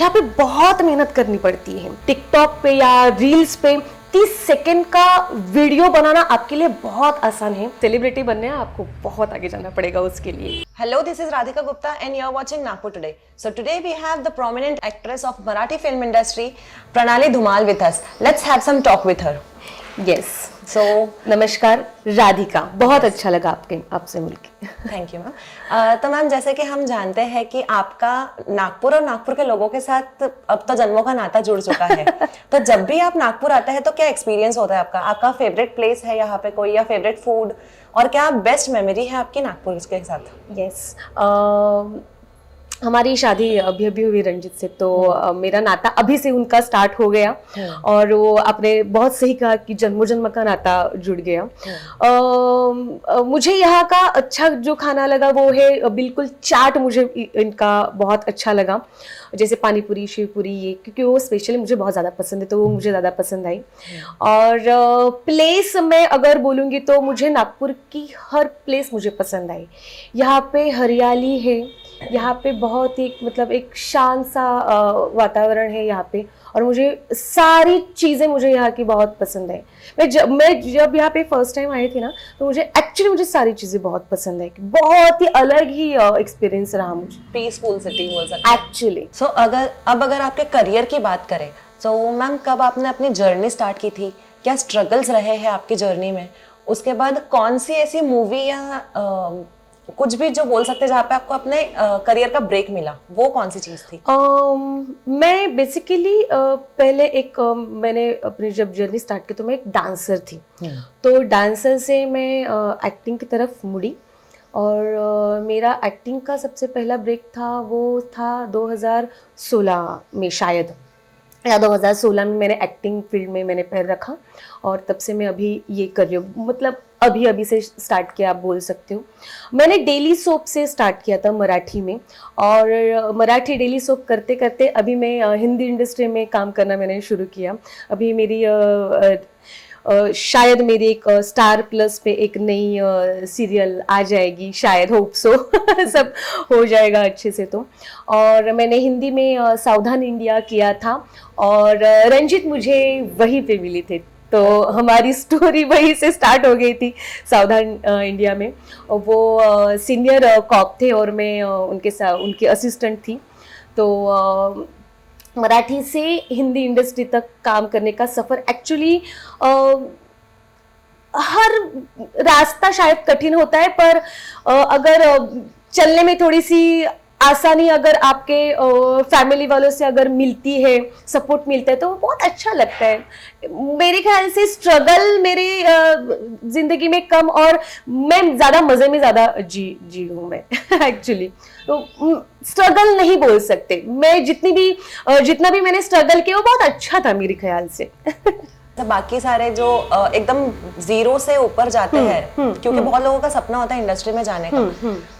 यहाँ पे बहुत मेहनत करनी पड़ती है। टिकटॉक पे या रील्स पे 30 सेकंड का वीडियो बनाना आपके लिए बहुत आसान है। सेलिब्रिटी बनने आपको बहुत आगे जाना पड़ेगा उसके लिए। Hello, this is Radhika Gupta and you are watching Nagpur Today. So today we have the prominent actress of Marathi film industry, Pranali Dhumal with us. Let's have some talk with her. Yes. So नमस्कार राधिका, बहुत अच्छा लगा आपसे मिलके। Thank you ma'am. तो ma'am जैसे कि हम जानते हैं कि आपका नागपुर और नागपुर के लोगों के साथ अब तो जन्मों का नाता जुड़ चुका है। तो जब भी आप नागपुर आते हैं तो क्या एक्सपीरियंस होता है आपका? आपका फेवरेट प्लेस है यहाँ पे कोई या फेवरेट फूड, और क्या बेस्ट मेमोरी है आपकी नागपुर के साथ? यस, हमारी शादी अभी अभी हुई रंजित से, तो मेरा नाता अभी से उनका स्टार्ट हो गया। और वो आपने बहुत सही कहा कि जन्मों जन्म का नाता जुड़ गया। मुझे यहाँ का अच्छा जो खाना लगा वो है बिल्कुल चाट, मुझे इनका बहुत अच्छा लगा। जैसे पानी पूरी, शिवपुरी, ये क्योंकि वो स्पेशली मुझे बहुत ज़्यादा पसंद है, तो वो मुझे ज़्यादा पसंद आई। और प्लेस में अगर बोलूँगी तो मुझे नागपुर की हर प्लेस मुझे पसंद आई। यहाँ पे हरियाली है, यहाँ पे बहुत ही मतलब एक शांत सा वातावरण है यहाँ पे, और मुझे सारी चीज़ें मुझे यहाँ की बहुत पसंद है। मैं जब यहाँ पे फर्स्ट टाइम आई थी ना, तो मुझे सारी चीज़ें बहुत पसंद है। बहुत ही अलग ही एक्सपीरियंस रहा मुझे। पीसफुल सिटी बोल सकते हैं एक्चुअली। सो अगर आपके करियर की बात करें तो मैम कब आपने अपनी जर्नी स्टार्ट की थी? क्या स्ट्रगल्स रहे हैं आपकी जर्नी में? उसके बाद कौन सी ऐसी मूवी या कुछ भी जो बोल सकते हैं जहाँ पे आपको अपने करियर का ब्रेक मिला, वो कौन सी चीज थी? मैं बेसिकली पहले मैंने अपनी जब जर्नी स्टार्ट की तो मैं एक डांसर थी। तो डांसर से मैं एक्टिंग की तरफ मुड़ी, और मेरा एक्टिंग का सबसे पहला ब्रेक था वो था 2016 में शायद, या 2016 में मैंने एक्टिंग फील्ड में मैंने पैर रखा, और तब से मैं अभी ये कर रही हूँ। मतलब अभी से स्टार्ट किया आप बोल सकते हो। मैंने डेली सोप से स्टार्ट किया था मराठी में, और मराठी डेली सोप करते करते अभी मैं हिंदी इंडस्ट्री में काम करना मैंने शुरू किया। अभी मेरी शायद मेरी एक स्टार प्लस पे एक नई सीरियल आ जाएगी, शायद, होप सो सब हो जाएगा अच्छे से तो। और मैंने हिंदी में सावधान इंडिया किया था, और रंजित मुझे वहीं पे मिली थी, तो हमारी स्टोरी वहीं से स्टार्ट हो गई थी सावधान इंडिया में। वो सीनियर कॉप थे और मैं उनके असिस्टेंट थी। तो मराठी से हिंदी इंडस्ट्री तक काम करने का सफ़र एक्चुअली हर रास्ता शायद कठिन होता है, पर अगर चलने में थोड़ी सी आसानी अगर आपके फैमिली वालों से अगर मिलती है, सपोर्ट मिलता है, तो वो बहुत अच्छा लगता है। मेरे ख्याल से स्ट्रगल मेरी जिंदगी में कम, और मैं ज़्यादा मज़े में ज़्यादा जी हूँ मैं एक्चुअली। तो स्ट्रगल नहीं बोल सकते, मैं जितना भी मैंने स्ट्रगल किया वो बहुत अच्छा था मेरे ख्याल से। तो बाकी सारे जो एकदम जीरो से ऊपर जाते हैं, क्योंकि बहुत लोगों का सपना होता है इंडस्ट्री में जाने का,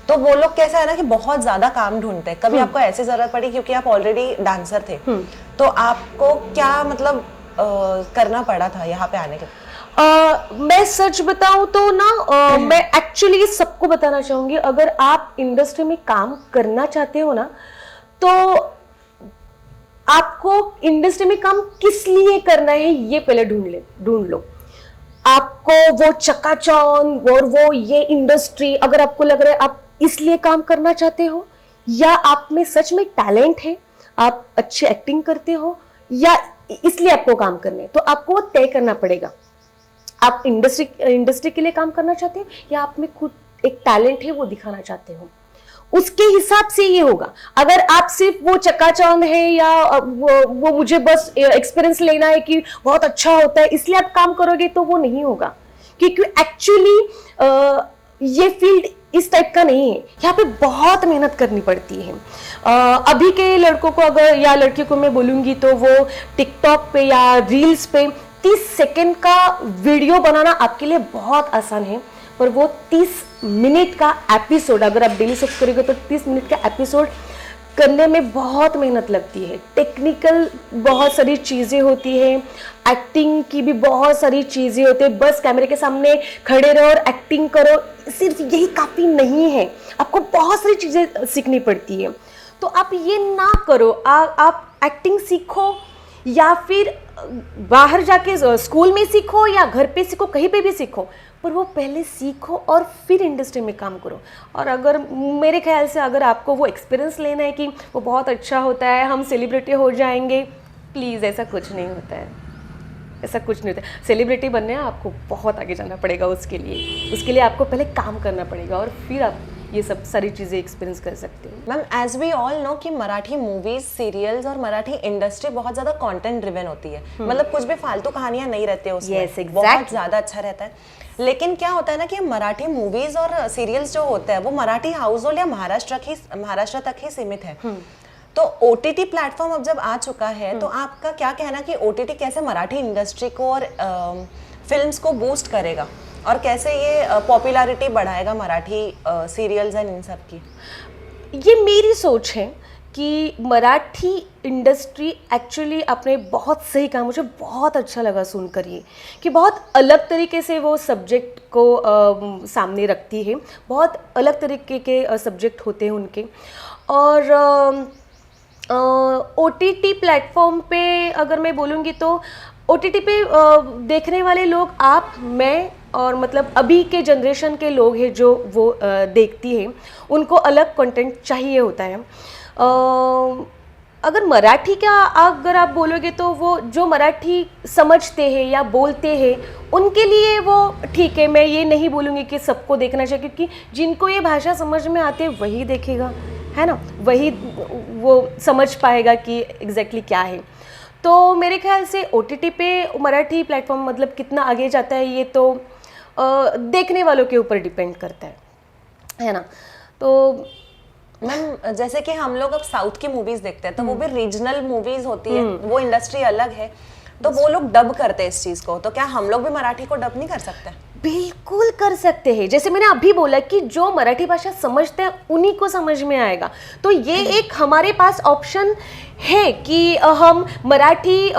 तो वो लोग कैसा है ना कि बहुत ज्यादा काम ढूंढते हैं। कभी आपको ऐसी जरूरत पड़ी क्योंकि आप ऑलरेडी डांसर थे, तो आपको क्या मतलब करना पड़ा था यहाँ पे आने के? मैं सच बताऊं तो ना, मैं एक्चुअली सबको बताना चाहूंगी, अगर आप इंडस्ट्री में काम करना चाहते हो ना, तो आपको इंडस्ट्री में काम किस लिए करना है ये पहले ढूंढ लो। आपको वो चकाचौंध और वो ये इंडस्ट्री, अगर आपको लग रहा है आप इसलिए काम करना चाहते हो, या आप में सच में टैलेंट है, आप अच्छी एक्टिंग करते हो, या इसलिए आपको काम करना है, तो आपको वो तय करना पड़ेगा। आप इंडस्ट्री के लिए काम करना चाहते हो, या आप में खुद एक टैलेंट है वो दिखाना चाहते हो, उसके हिसाब से ये होगा। अगर आप सिर्फ वो चकाचौंध है, या वो मुझे बस एक्सपीरियंस लेना है कि बहुत अच्छा होता है इसलिए आप काम करोगे, तो वो नहीं होगा। क्योंकि एक्चुअली ये फील्ड इस टाइप का नहीं है। यहाँ पे बहुत मेहनत करनी पड़ती है। अभी के लड़कों को अगर या लड़कियों को मैं बोलूँगी तो वो टिकटॉक पे या रील्स पे 30 सेकंड का वीडियो बनाना आपके लिए बहुत आसान है, पर वो 30 मिनट का एपिसोड अगर आप डेली सोप करोगे तो 30 मिनट का एपिसोड करने में बहुत मेहनत लगती है। टेक्निकल बहुत सारी चीज़ें होती है, एक्टिंग की भी बहुत सारी चीज़ें होती है। बस कैमरे के सामने खड़े रहो और एक्टिंग करो, सिर्फ यही काफ़ी नहीं है, आपको बहुत सारी चीज़ें सीखनी पड़ती है। तो आप ये ना करो, आप एक्टिंग सीखो या फिर बाहर जाके स्कूल में सीखो या घर पे सीखो, कहीं पे भी सीखो, पर वो पहले सीखो और फिर इंडस्ट्री में काम करो। और अगर मेरे ख्याल से अगर आपको वो एक्सपीरियंस लेना है कि वो बहुत अच्छा होता है, हम सेलिब्रिटी हो जाएंगे, प्लीज़ ऐसा कुछ नहीं होता है, ऐसा कुछ नहीं होता है। सेलिब्रिटी बनने आपको बहुत आगे जाना पड़ेगा, उसके लिए आपको पहले काम करना पड़ेगा और फिर आप ये सब सारी चीज़ें एक्सपीरियंस कर सकते हो। Ma'am as we all know कि मराठी मूवीज, सीरियल्स और मराठी इंडस्ट्री बहुत ज्यादा कंटेंट ड्रिवन होती है, मतलब कुछ भी फालतू कहानियां नहीं रहती है उसमें। Yes, exactly. बहुत ज्यादा अच्छा रहता है। लेकिन क्या होता है ना कि मराठी मूवीज और सीरियल्स जो होते हैं वो मराठी हाउस होल्ड या महाराष्ट्र तक ही सीमित है। तो ओटीटी प्लेटफॉर्म अब जब आ चुका है तो आपका क्या कहना कि ओटीटी कैसे मराठी इंडस्ट्री को और फिल्म्स को बूस्ट करेगा और कैसे ये पॉपुलैरिटी बढ़ाएगा मराठी सीरियल्स एंड इन सब की? ये मेरी सोच है कि मराठी इंडस्ट्री एक्चुअली आपने बहुत सही कहा, मुझे बहुत अच्छा लगा सुनकर ये कि बहुत अलग तरीके से वो सब्जेक्ट को सामने रखती है, बहुत अलग तरीके के सब्जेक्ट होते हैं उनके। और OTT प्लेटफॉर्म पे अगर मैं बोलूँगी तो OTT पे देखने वाले लोग आप, मैं और मतलब अभी के जनरेशन के लोग हैं जो वो देखती है, उनको अलग कंटेंट चाहिए होता है। अगर मराठी का अगर आप बोलोगे तो वो जो मराठी समझते हैं या बोलते हैं उनके लिए वो ठीक है। मैं ये नहीं बोलूँगी कि सबको देखना चाहिए, क्योंकि जिनको ये भाषा समझ में आती है वही देखेगा, है ना, वही वो समझ पाएगा कि एग्जैक्टली क्या है। तो मेरे ख्याल से OTT पे मराठी प्लेटफॉर्म मतलब कितना आगे जाता है ये तो देखने वालों के ऊपर डिपेंड करता है ना। तो मैम जैसे कि हम लोग अब साउथ की मूवीज देखते हैं तो वो भी रीजनल मूवीज होती है, वो इंडस्ट्री अलग है, तो वो लोग डब करते हैं इस चीज को, तो क्या हम लोग भी मराठी को डब नहीं कर सकते? बिल्कुल कर सकते हैं। जैसे मैंने अभी बोला कि जो मराठी भाषा समझते हैं उन्हीं को समझ में आएगा, तो ये एक हमारे पास ऑप्शन है कि हम मराठी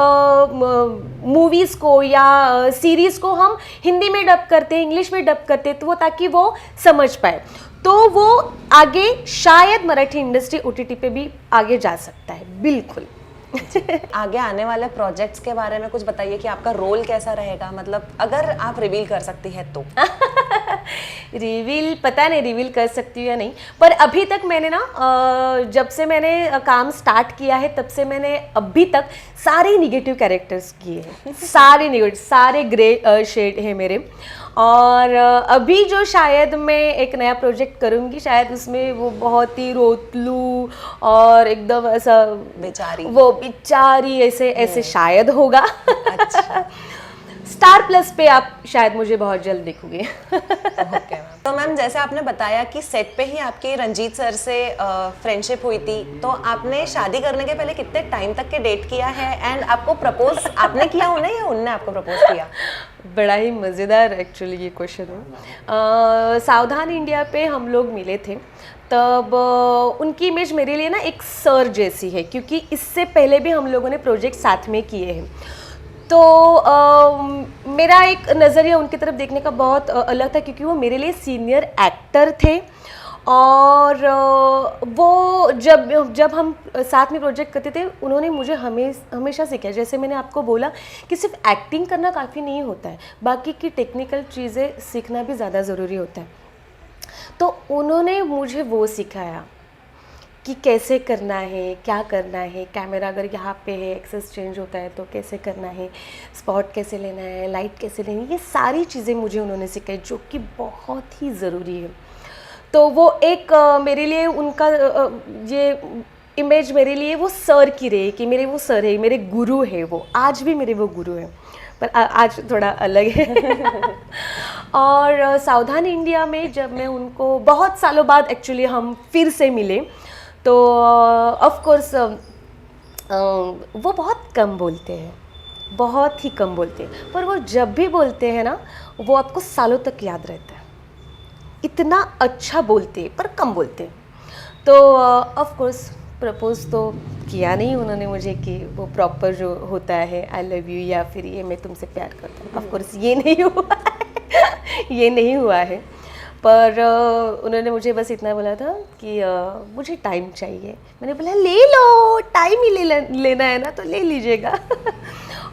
मूवीज़ को या सीरीज़ को हम हिंदी में डब करते हैं, इंग्लिश में डब करते हैं, तो वो ताकि वो समझ पाए, तो वो आगे शायद मराठी इंडस्ट्री OTT पे भी आगे जा सकता है। बिल्कुल। आगे आने वाले प्रोजेक्ट्स के बारे में कुछ बताइए कि आपका रोल कैसा रहेगा, मतलब अगर आप रिवील कर सकती है तो? रिवील पता नहीं रिवील कर सकती हूँ या नहीं, पर अभी तक मैंने ना जब से मैंने काम स्टार्ट किया है तब से मैंने अभी तक सारे निगेटिव कैरेक्टर्स किए हैं, सारे निगेटिव, सारे ग्रे शेड है मेरे। और अभी जो शायद मैं एक नया प्रोजेक्ट करूँगी, शायद उसमें वो बहुत ही रोतलू और एकदम ऐसा बेचारी ऐसे शायद होगा। अच्छा। स्टार प्लस पे आप शायद मुझे बहुत जल्द देखोगे। Okay ma'am. तो मैम जैसे आपने बताया कि सेट पे ही आपकी रंजीत सर से फ्रेंडशिप हुई थी, तो आपने शादी करने के पहले कितने टाइम तक के डेट किया है एंड आपको प्रपोज आपने किया उन्हें या उनने आपको प्रपोज किया? बड़ा ही मज़ेदार एक्चुअली ये क्वेश्चन है। सावधान इंडिया पे हम लोग मिले थे, तब उनकी इमेज मेरे लिए ना एक सर जैसी है, क्योंकि इससे पहले भी हम लोगों ने प्रोजेक्ट साथ में किए हैं। तो मेरा एक नज़रिया उनकी तरफ देखने का बहुत अलग था, क्योंकि वो मेरे लिए सीनियर एक्टर थे। और वो जब हम साथ में प्रोजेक्ट करते थे उन्होंने मुझे हमेशा सिखाया, जैसे मैंने आपको बोला कि सिर्फ एक्टिंग करना काफ़ी नहीं होता है, बाकी की टेक्निकल चीज़ें सीखना भी ज़्यादा ज़रूरी होता है। तो उन्होंने मुझे वो सिखाया कि कैसे करना है, क्या करना है, कैमरा अगर यहाँ पे है, एक्सेस चेंज होता है तो कैसे करना है, स्पॉट कैसे लेना है, लाइट कैसे लेनी है, ये सारी चीज़ें मुझे उन्होंने सिखाई, जो कि बहुत ही ज़रूरी है। तो वो एक मेरे लिए उनका ये इमेज मेरे लिए वो सर की रही कि मेरे वो सर है, मेरे गुरु है, वो आज भी मेरे वो गुरु हैं, पर आज थोड़ा अलग है। और सावधान इंडिया में जब मैं उनको बहुत सालों बाद एक्चुअली हम फिर से मिले, तो ऑफ कोर्स वो बहुत कम बोलते हैं, बहुत ही कम बोलते हैं, पर वो जब भी बोलते हैं ना वो आपको सालों तक याद रहता है, इतना अच्छा बोलते हैं पर कम बोलते हैं। तो ऑफ कोर्स प्रपोज तो किया नहीं उन्होंने मुझे कि वो प्रॉपर जो होता है आई लव यू या फिर ये मैं तुमसे प्यार करता हूँ, ऑफ कोर्स ये नहीं हुआ है। ये नहीं हुआ है, पर उन्होंने मुझे बस इतना बोला था कि मुझे टाइम चाहिए। मैंने बोला ले लो, टाइम ही लेना है ना तो ले लीजिएगा।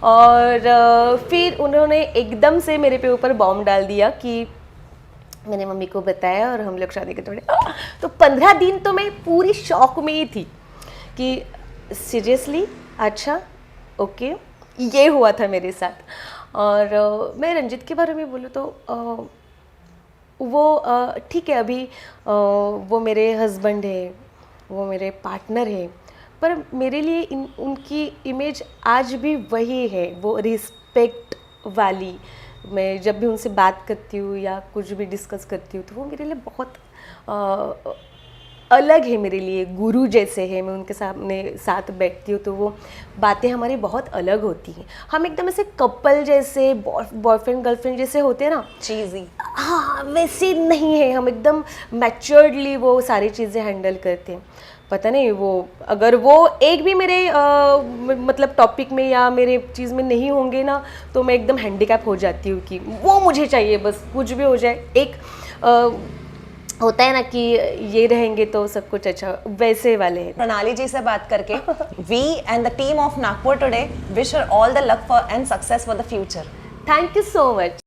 और फिर उन्होंने एकदम से मेरे पे ऊपर बॉम्ब डाल दिया कि मैंने मम्मी को बताया और हम लोग शादी के थोड़े तो 15 दिन तो मैं पूरी शॉक में ही थी कि सीरियसली, अच्छा, ओके, ये हुआ था मेरे साथ। और मैं रंजित के बारे में बोलूँ तो वो ठीक है, अभी वो मेरे हस्बैंड है, वो मेरे पार्टनर है, पर मेरे लिए उनकी इमेज आज भी वही है, वो रिस्पेक्ट वाली। मैं जब भी उनसे बात करती हूँ या कुछ भी डिस्कस करती हूँ तो वो मेरे लिए बहुत अलग है, मेरे लिए गुरु जैसे है। मैं उनके साथ बैठती हूँ तो वो बातें हमारी बहुत अलग होती हैं। हम एकदम ऐसे कपल जैसे, बॉयफ्रेंड गर्लफ्रेंड जैसे होते हैं ना, चीज़ी, हाँ वैसे नहीं है। हम एकदम मैच्योर्डली वो सारी चीज़ें हैंडल करते हैं। पता नहीं वो अगर वो एक भी मेरे मतलब टॉपिक में या मेरे चीज़ में नहीं होंगे ना तो मैं एकदम हैंडीकैप हो जाती हूँ कि वो मुझे चाहिए, बस कुछ भी हो जाए। एक होता है ना कि ये रहेंगे तो सब कुछ अच्छा, वैसे वाले हैं। प्रणाली जी से बात करके we and the team of Nagpur today wish her all the luck for and success for the future. Thank you so much.